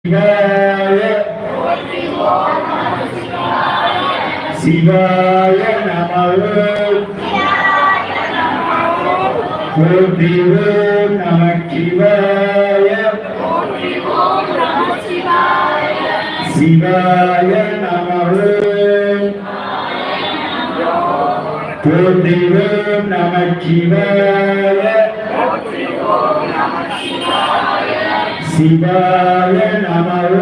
சிவாய நமः போற்றிவோம் நமः சிவாய சிவாய நமः போற்றிவோம் நமः சிவாய சிவாய நமः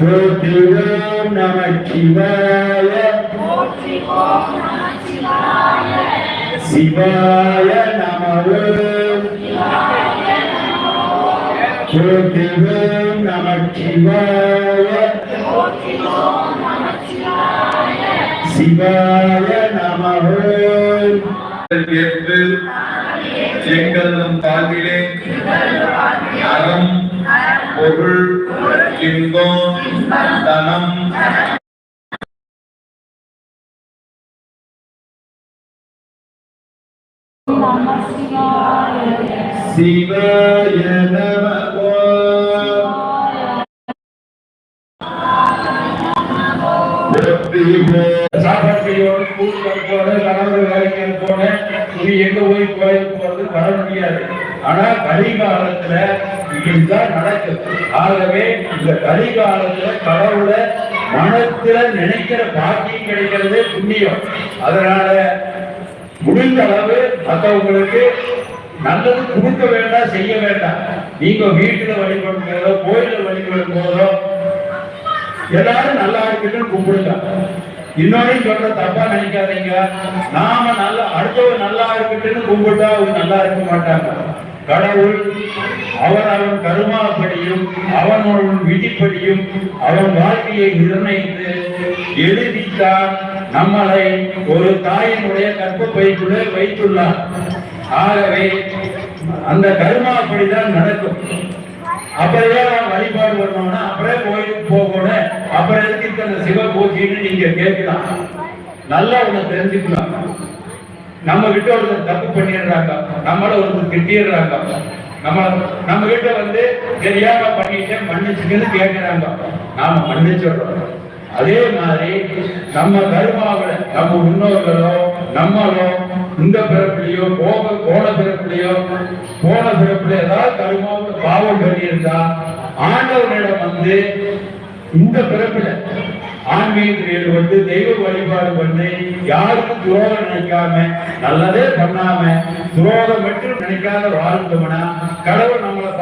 போற்றிவோம் நமः சிவாய சிவாய நமः போற்றிவோம் நமः சிவாய சிவாய நமः எங்களும் வாழ்விலே அறம் பொருள் இன்பம் தனம் சிவாய நமः சாப்பாட்டையோடு ஸ்கூலுக்கு போன கணவர் வேலைக்கு போன நீ எங்க போய் கோயிலுக்கு போறது வர முடியாது. ஆனா கலிகாலத்துல இதுதான் நடக்குது. ஆகவே இந்த கலிகாலத்துல கடவுளை மனத்துல நினைக்கிற பாக்கியம் கிடைக்கிறது புண்ணியம். அதனால முடிந்த அளவு மற்றவங்களுக்கு நல்லது கொடுக்க வேண்டாம், செய்ய வேண்டாம். நீங்க வீட்டுல வழிபடும் போதோ கோயில வழிபடும் போதோ எல்லாரும் நல்லா இருக்குன்னு கும்பிடுங்க. இன்னொன்னு சொல்ற தப்பா நினைக்காதீங்க. நாம நல்லா அடுத்தவங்க நல்லா இருக்குன்னு கும்பிட்டா அவங்க நல்லா இருக்க மாட்டாங்க. கடவுள் அவன் கருமாப்படியும் அவனோட விதிப்படியும் அவன் வாழ்க்கையை நிர்ணயித்து எழுதித்தான் நம்மளை ஒரு தாயினுடைய கற்பப்பைக்குள்ளே வைத்துள்ளார். ஆகவே அந்த கருமாப்படிதான் நடக்கும். அப்படியே வழிபாடு வரணும்னா அப்படியே கோயிலுக்கு போகணும். அப்புறம் எதுக்கு அந்த சிவ பூஜைன்னு நீங்க கேட்கலாம். நல்லா ஒண்ணு தெரிஞ்சுக்கலாம். நம்ம கிட்ட ஒருத்தர் தப்பு பண்ணிடுறாங்க, நம்மள ஒருத்தர் திட்டிடுறாங்க, நம்ம கிட்ட தெரியாம பண்ணிட்டேன் மன்னிச்சுன்னு கேட்கிறாங்க, நாம மன்னிச்சிடுறோம். அதே மாதிரி நம்ம கருமாவில நம்ம முன்னோர்களோ நம்மளோ இந்த பிறப்புலையோ போன பிறப்புலையோ ஏதாவது கருமாவில் பாவம் பண்ணியிருந்தா ஆண்டவனிடம் இந்த பிறப்புல ஆன்மீகத்தில் தெய்வ வழிபாடு பண்ணி யாருக்கும் துரோகம் நினைக்காம நல்லதே பண்ணாம துரோகம் மட்டும் நினைக்காத வாழ்ந்தோம்னா கடவுள் நம்மளை